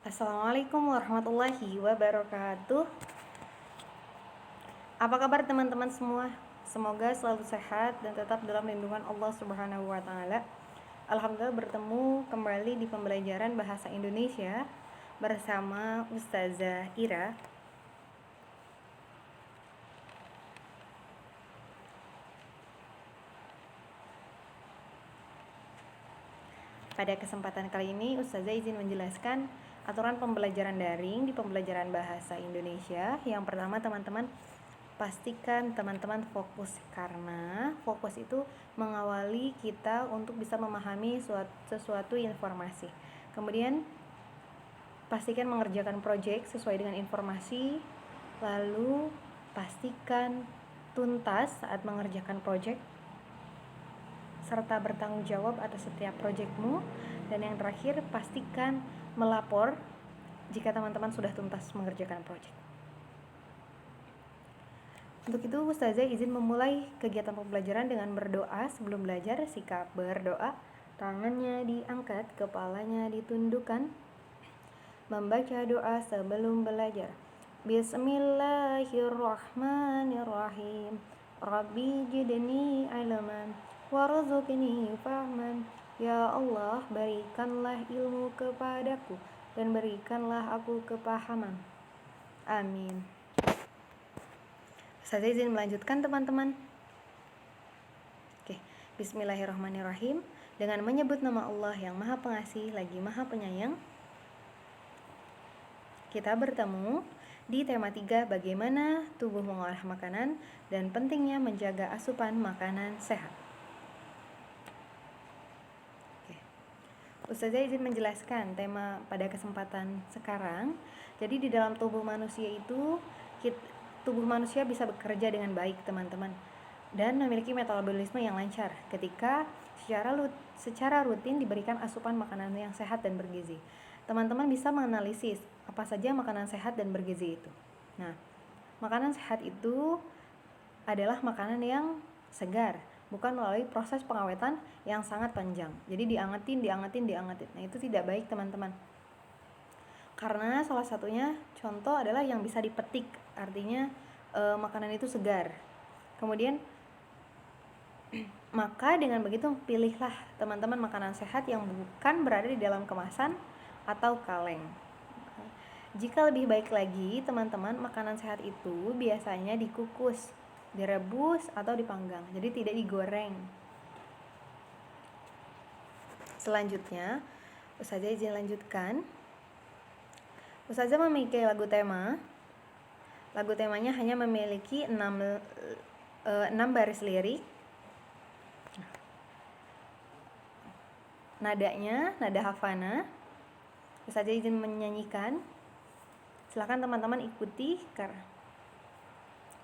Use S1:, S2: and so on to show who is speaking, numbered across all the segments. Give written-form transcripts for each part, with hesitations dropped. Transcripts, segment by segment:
S1: Assalamualaikum warahmatullahi wabarakatuh. Apa kabar teman-teman semua? Semoga selalu sehat dan tetap dalam lindungan Allah Subhanahu wa taala. Alhamdulillah bertemu kembali di pembelajaran bahasa Indonesia bersama Ustazah Ira. Pada kesempatan kali ini Ustazah izin menjelaskan aturan pembelajaran daring di pembelajaran bahasa Indonesia. Yang pertama teman-teman, pastikan teman-teman fokus, karena fokus itu mengawali kita untuk bisa memahami sesuatu informasi. Kemudian pastikan mengerjakan proyek sesuai dengan informasi. Lalu pastikan tuntas saat mengerjakan proyek serta bertanggung jawab atas setiap proyekmu. Dan yang terakhir, pastikan melapor jika teman-teman sudah tuntas mengerjakan proyek. Untuk itu Ustazah izin memulai kegiatan pembelajaran dengan berdoa. Sebelum belajar, sikap berdoa, tangannya diangkat, kepalanya ditundukkan, membaca doa sebelum belajar. Bismillahirrahmanirrahim. Rabbi jidni ilman warzuqni fahman. Ya Allah, berikanlah ilmu kepadaku dan berikanlah aku kepahaman. Amin. Saya izin melanjutkan teman-teman. Oke, Bismillahirrahmanirrahim. Dengan menyebut nama Allah yang Maha Pengasih lagi Maha Penyayang, kita bertemu di tema 3, bagaimana tubuh mengolah makanan dan pentingnya menjaga asupan makanan sehat. Oke. Ustazah izin menjelaskan tema pada kesempatan sekarang. Jadi di dalam tubuh manusia itu tubuh manusia bisa bekerja dengan baik teman-teman, dan memiliki metabolisme yang lancar ketika secara rutin diberikan asupan makanan yang sehat dan bergizi. Teman-teman bisa menganalisis apa saja makanan sehat dan bergizi itu. Nah, makanan sehat itu adalah makanan yang segar, bukan melalui proses pengawetan yang sangat panjang. Jadi diangetin. Nah, itu tidak baik teman-teman. Karena salah satunya contoh adalah yang bisa dipetik, artinya makanan itu segar. Kemudian maka dengan begitu pilihlah teman-teman makanan sehat yang bukan berada di dalam kemasan atau kaleng. Jika lebih baik lagi teman-teman, makanan sehat itu biasanya dikukus, direbus atau dipanggang, jadi tidak digoreng. Selanjutnya Ustazah izin lanjutkan. Ustazah memiliki lagu tema. Lagu temanya hanya memiliki 6 baris lirik. Nadanya nada hafana. Ustazah izin menyanyikan. Silakan teman-teman ikuti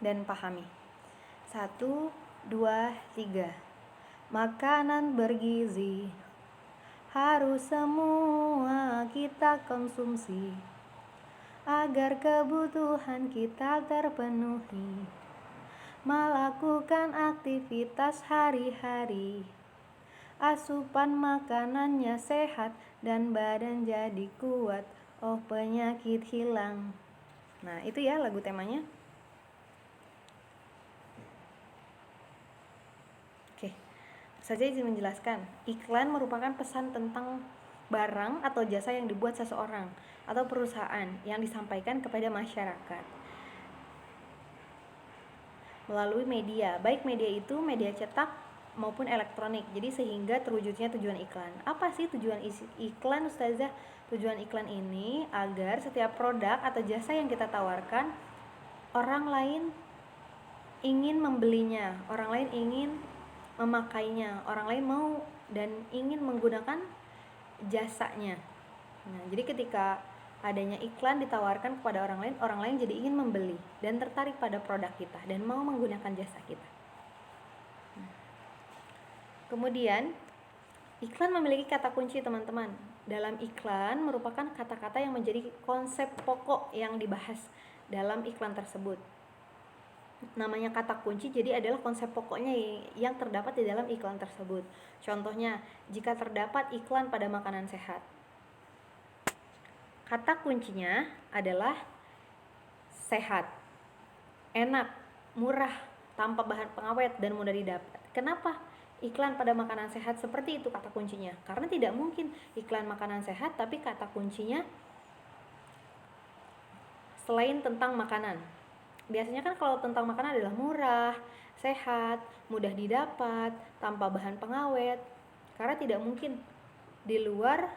S1: dan pahami. 1, 2, 3. Makanan bergizi harus semua kita konsumsi agar kebutuhan kita terpenuhi, melakukan aktivitas hari-hari. Asupan makanannya sehat dan badan jadi kuat, oh penyakit hilang. Nah, itu ya lagu temanya. Oke, saja izin menjelaskan. Iklan merupakan pesan tentang barang atau jasa yang dibuat seseorang atau perusahaan yang disampaikan kepada masyarakat melalui media, baik media itu media cetak maupun elektronik. Jadi sehingga terwujudnya tujuan iklan. Apa sih tujuan iklan, Ustazah? Tujuan iklan ini agar setiap produk atau jasa yang kita tawarkan, orang lain ingin membelinya, orang lain ingin memakainya, orang lain mau dan ingin menggunakan jasanya. Nah, jadi ketika adanya iklan ditawarkan kepada orang lain jadi ingin membeli dan tertarik pada produk kita dan mau menggunakan jasa kita. Kemudian iklan memiliki kata kunci teman-teman. Dalam iklan merupakan kata-kata yang menjadi konsep pokok yang dibahas dalam iklan tersebut. Namanya kata kunci, jadi adalah konsep pokoknya yang terdapat di dalam iklan tersebut. Contohnya, jika terdapat iklan pada makanan sehat, Kata kuncinya adalah sehat, enak, murah, tanpa bahan pengawet, dan mudah didapat. Kenapa iklan pada makanan sehat seperti itu kata kuncinya? Karena tidak mungkin iklan makanan sehat tapi kata kuncinya selain tentang makanan. Biasanya kan kalau tentang makanan adalah murah, sehat, mudah didapat, tanpa bahan pengawet. Karena tidak mungkin di luar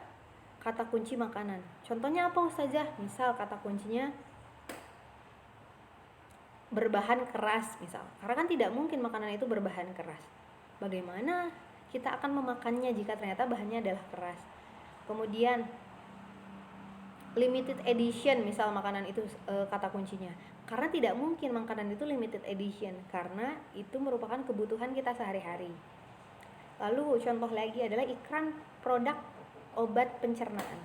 S1: kata kunci makanan. Contohnya apa Ustazah? Misal kata kuncinya berbahan keras misal. Karena kan tidak mungkin makanan itu berbahan keras. Bagaimana kita akan memakannya jika ternyata bahannya adalah keras? Kemudian limited edition misal makanan itu kata kuncinya. Karena tidak mungkin makanan itu limited edition karena itu merupakan kebutuhan kita sehari-hari. Lalu contoh lagi adalah iklan produk obat pencernaan.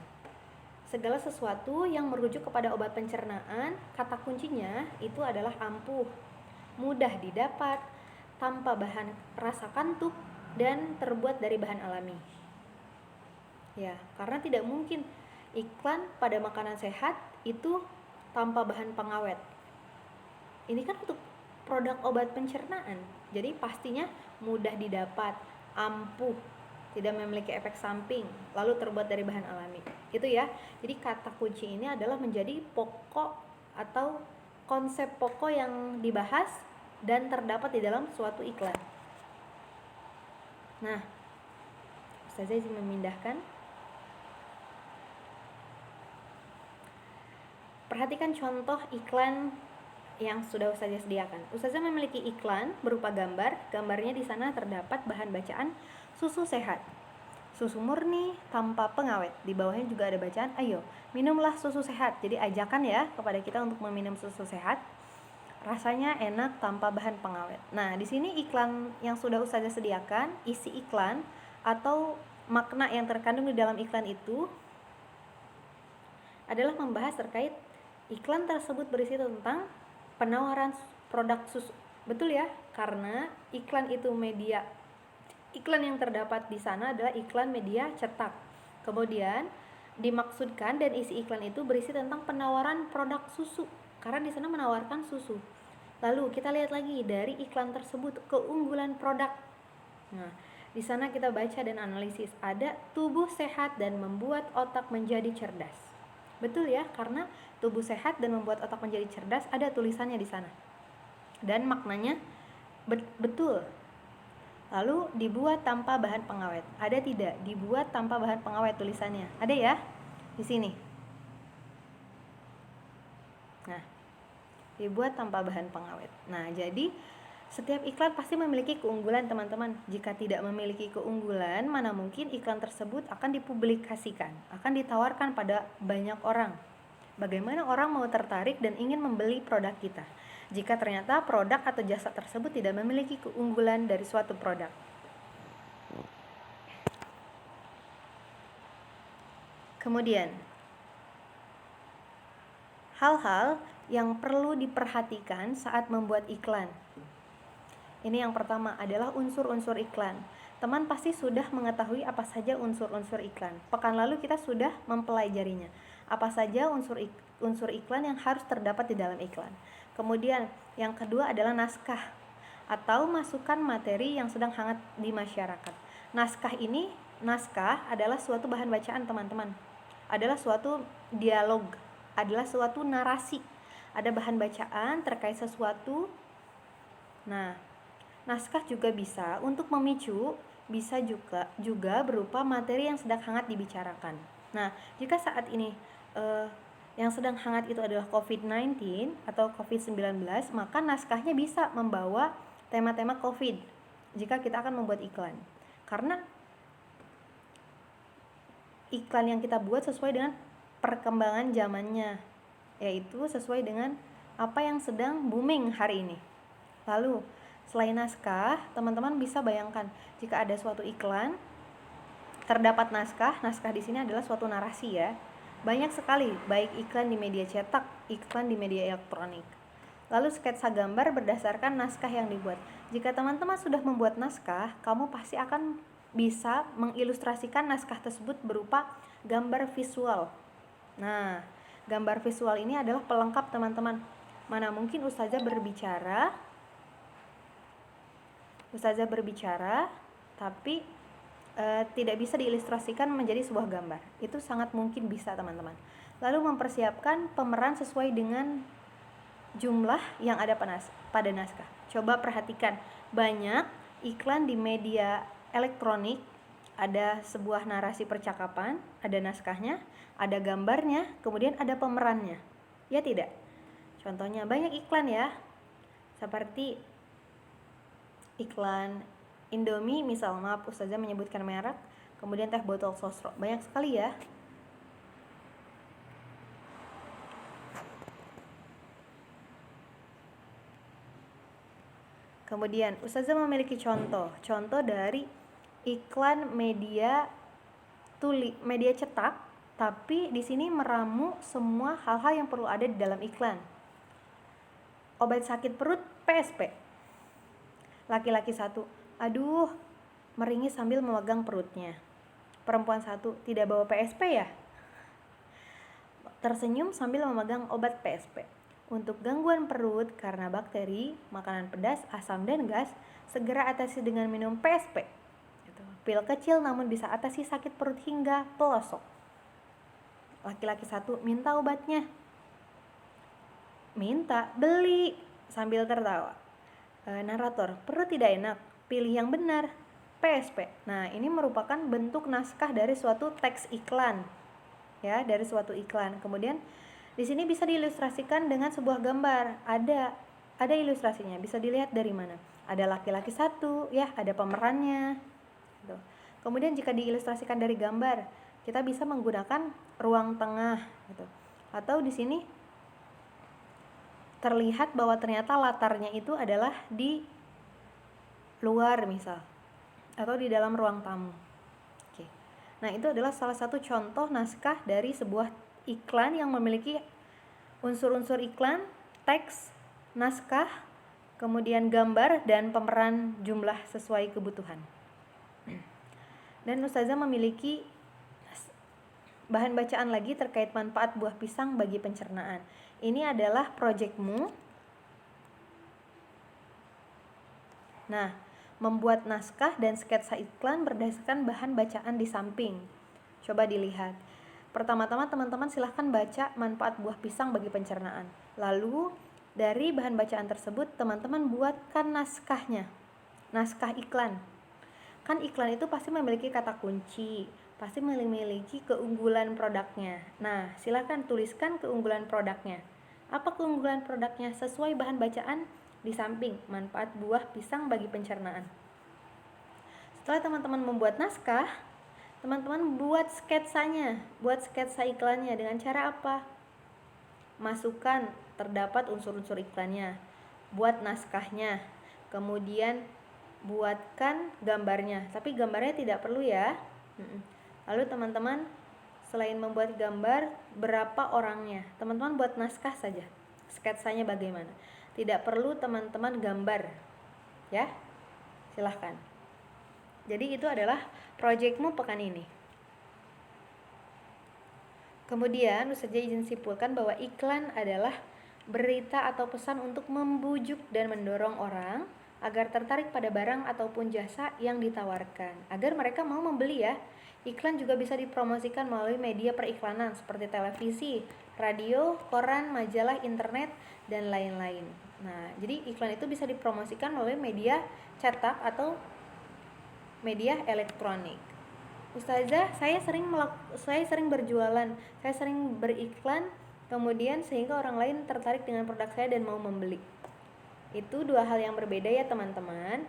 S1: Segala sesuatu yang merujuk kepada obat pencernaan, kata kuncinya itu adalah ampuh, mudah didapat, tanpa bahan rasa kantuk, dan terbuat dari bahan alami. Ya, karena tidak mungkin iklan pada makanan sehat itu tanpa bahan pengawet. Ini kan untuk produk obat pencernaan, jadi pastinya mudah didapat, ampuh, tidak memiliki efek samping, lalu terbuat dari bahan alami. Itu ya. Jadi kata kunci ini adalah menjadi pokok atau konsep pokok yang dibahas dan terdapat di dalam suatu iklan. Nah, Ustazah izin memindahkan. Perhatikan contoh iklan yang sudah Ustazah sediakan. Ustazah memiliki iklan berupa gambar. Gambarnya di sana terdapat bahan bacaan susu sehat, susu murni tanpa pengawet. Di bawahnya juga ada bacaan, ayo minumlah susu sehat. Jadi ajakan ya kepada kita untuk meminum susu sehat. Rasanya enak tanpa bahan pengawet. Nah, di sini iklan yang sudah Ustazah sediakan, isi iklan atau makna yang terkandung di dalam iklan itu adalah membahas terkait iklan tersebut berisi tentang penawaran produk susu. Betul ya? Karena iklan itu media. Iklan yang terdapat di sana adalah iklan media cetak. Kemudian dimaksudkan dan isi iklan itu berisi tentang penawaran produk susu. Karena di sana menawarkan susu. Lalu kita lihat lagi dari iklan tersebut keunggulan produk. Nah, di sana kita baca dan analisis ada tubuh sehat dan membuat otak menjadi cerdas. Betul ya? Karena tubuh sehat dan membuat otak menjadi cerdas ada tulisannya di sana. Dan maknanya betul. Lalu dibuat tanpa bahan pengawet. Ada tidak? Dibuat tanpa bahan pengawet tulisannya. Ada ya? Di sini. Nah, dibuat tanpa bahan pengawet. Nah, jadi setiap iklan pasti memiliki keunggulan teman-teman. Jika tidak memiliki keunggulan, mana mungkin iklan tersebut akan dipublikasikan, akan ditawarkan pada banyak orang. Bagaimana orang mau tertarik dan ingin membeli produk kita jika ternyata produk atau jasa tersebut tidak memiliki keunggulan dari suatu produk? Kemudian, hal-hal yang perlu diperhatikan saat membuat iklan. Ini yang pertama adalah unsur-unsur iklan. Teman pasti sudah mengetahui apa saja unsur-unsur iklan. Pekan lalu kita sudah mempelajarinya. Apa saja unsur iklan yang harus terdapat di dalam iklan. Kemudian yang kedua adalah naskah atau masukan materi yang sedang hangat di masyarakat. Naskah adalah suatu bahan bacaan teman-teman. Adalah suatu dialog, adalah suatu narasi. Ada bahan bacaan terkait sesuatu. Nah, naskah juga bisa untuk memicu, bisa juga berupa materi yang sedang hangat dibicarakan. Nah, jika saat ini yang sedang hangat itu adalah COVID-19 atau COVID-19, maka naskahnya bisa membawa tema-tema COVID jika kita akan membuat iklan. Karena iklan yang kita buat sesuai dengan perkembangan zamannya, yaitu sesuai dengan apa yang sedang booming hari ini. Lalu, selain naskah, teman-teman bisa bayangkan jika ada suatu iklan, terdapat naskah di sini adalah suatu narasi ya. Banyak sekali, baik iklan di media cetak, iklan di media elektronik. Lalu sketsa gambar berdasarkan naskah yang dibuat. Jika teman-teman sudah membuat naskah, kamu pasti akan bisa mengilustrasikan naskah tersebut berupa gambar visual. Nah, gambar visual ini adalah pelengkap teman-teman. Mana mungkin ustazah berbicara tapi tidak bisa diilustrasikan menjadi sebuah gambar. Itu sangat mungkin bisa teman-teman. Lalu mempersiapkan pemeran sesuai dengan jumlah yang ada pada naskah. Coba perhatikan, banyak iklan di media elektronik, ada sebuah narasi percakapan, ada naskahnya, ada gambarnya, kemudian ada pemerannya. Ya tidak? Contohnya banyak iklan ya, seperti iklan Indomie misal, maaf ustazah menyebutkan merek, kemudian teh botol sosro, banyak sekali ya. Kemudian ustazah memiliki contoh dari iklan media cetak, tapi di sini meramu semua hal-hal yang perlu ada di dalam iklan. Obat sakit perut PSP. Laki-laki satu, aduh, meringis sambil memegang perutnya. Perempuan satu, tidak bawa PSP ya? Tersenyum sambil memegang obat PSP. Untuk gangguan perut karena bakteri, makanan pedas, asam, dan gas, segera atasi dengan minum PSP. Pil kecil namun bisa atasi sakit perut hingga pelosok. Laki-laki satu, minta obatnya. Minta, beli, sambil tertawa. Narator, perut tidak enak, pilih yang benar, PSP. Nah, ini merupakan bentuk naskah dari suatu teks iklan, ya, dari suatu iklan. Kemudian di sini bisa diilustrasikan dengan sebuah gambar. Ada ilustrasinya. Bisa dilihat dari mana? Ada laki-laki satu, ya, ada pemerannya. Gitu. Kemudian jika diilustrasikan dari gambar, kita bisa menggunakan ruang tengah, gitu. Atau di sini terlihat bahwa ternyata latarnya itu adalah di luar misal, atau di dalam ruang tamu. Oke. Nah, itu adalah salah satu contoh naskah dari sebuah iklan yang memiliki unsur-unsur iklan, teks, naskah, kemudian gambar, dan pemeran jumlah sesuai kebutuhan. Dan ustazah memiliki bahan bacaan lagi terkait manfaat buah pisang bagi pencernaan. Ini adalah proyekmu. Nah, membuat naskah dan sketsa iklan berdasarkan bahan bacaan di samping. Coba dilihat. Pertama-tama teman-teman silahkan baca manfaat buah pisang bagi pencernaan. Lalu dari bahan bacaan tersebut teman-teman buatkan naskahnya. Naskah iklan. Kan iklan itu pasti memiliki kata kunci, pasti memiliki keunggulan produknya. Nah, silakan tuliskan keunggulan produknya. Apa keunggulan produknya sesuai bahan bacaan di samping manfaat buah pisang bagi pencernaan. Setelah teman-teman membuat naskah, teman-teman buat sketsanya, buat sketsa iklannya dengan cara apa? Masukkan terdapat unsur-unsur iklannya, buat naskahnya, kemudian buatkan gambarnya, tapi gambarnya tidak perlu ya. Lalu teman-teman selain membuat gambar, berapa orangnya? Teman-teman buat naskah saja, sketsanya bagaimana. Tidak perlu teman-teman gambar, ya. Silahkan. Jadi itu adalah proyekmu pekan ini. Kemudian ustazah izin simpulkan bahwa iklan adalah berita atau pesan untuk membujuk dan mendorong orang agar tertarik pada barang ataupun jasa yang ditawarkan, agar mereka mau membeli ya. Iklan juga bisa dipromosikan melalui media periklanan seperti televisi, radio, koran, majalah, internet, dan lain-lain. Nah, jadi iklan itu bisa dipromosikan melalui media cetak atau media elektronik. Ustazah, saya sering berjualan, saya sering beriklan, kemudian sehingga orang lain tertarik dengan produk saya dan mau membeli. Itu dua hal yang berbeda ya teman-teman.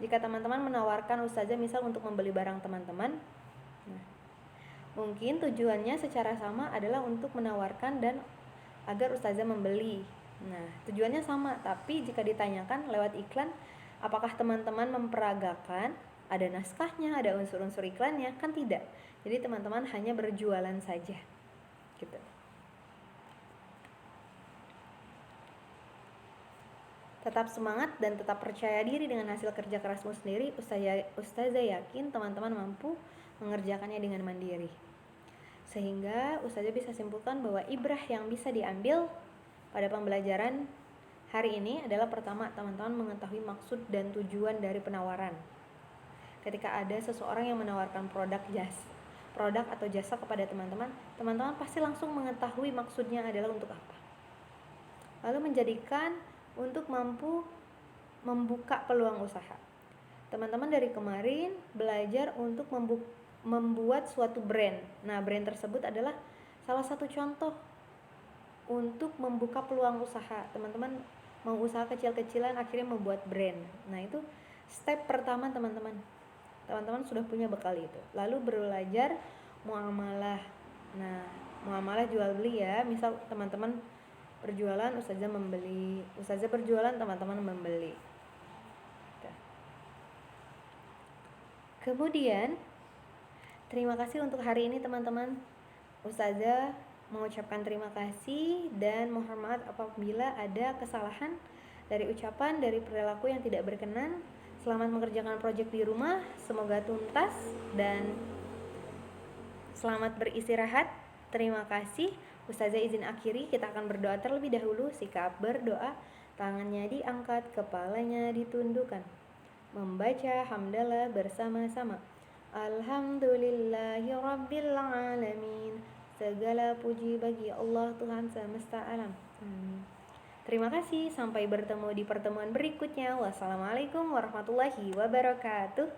S1: Jika teman-teman menawarkan ustazah misal untuk membeli barang teman-teman, nah, mungkin tujuannya secara sama adalah untuk menawarkan dan agar ustazah membeli. Nah, tujuannya sama, tapi jika ditanyakan lewat iklan, apakah teman-teman memperagakan, ada naskahnya, ada unsur-unsur iklannya? Kan tidak. Jadi teman-teman hanya berjualan saja. Gitu. Tetap semangat dan tetap percaya diri dengan hasil kerja kerasmu sendiri. Ustazah yakin teman-teman mampu mengerjakannya dengan mandiri. Sehingga Ustazah bisa simpulkan bahwa ibrah yang bisa diambil pada pembelajaran hari ini adalah pertama, teman-teman mengetahui maksud dan tujuan dari penawaran. Ketika ada seseorang yang menawarkan produk atau jasa kepada teman-teman, teman-teman pasti langsung mengetahui maksudnya adalah untuk apa. Lalu menjadikan untuk mampu membuka peluang usaha. Teman-teman dari kemarin belajar untuk membuat suatu brand. Nah, brand tersebut adalah salah satu contoh untuk membuka peluang usaha. Teman-teman mau usaha kecil-kecilan akhirnya membuat brand. Nah, itu step pertama teman-teman. Teman-teman sudah punya bekal itu. Lalu belajar muamalah. Nah, muamalah jual beli ya. Misal teman-teman berjualan, ustazah membeli. Ustazah berjualan, teman-teman membeli. Kemudian, terima kasih untuk hari ini teman-teman. Ustazah mengucapkan terima kasih dan mohon maaf apabila ada kesalahan dari ucapan, dari perilaku yang tidak berkenan. Selamat mengerjakan proyek di rumah, semoga tuntas dan selamat beristirahat. Terima kasih. Ustazah izin akhiri, kita akan berdoa terlebih dahulu. Sikap berdoa, tangannya diangkat, kepalanya ditundukkan. Membaca hamdalah bersama-sama. Alhamdulillahirabbil alamin. Segala puji bagi Allah Tuhan semesta alam. Terima kasih, sampai bertemu di pertemuan berikutnya. Wassalamualaikum warahmatullahi wabarakatuh.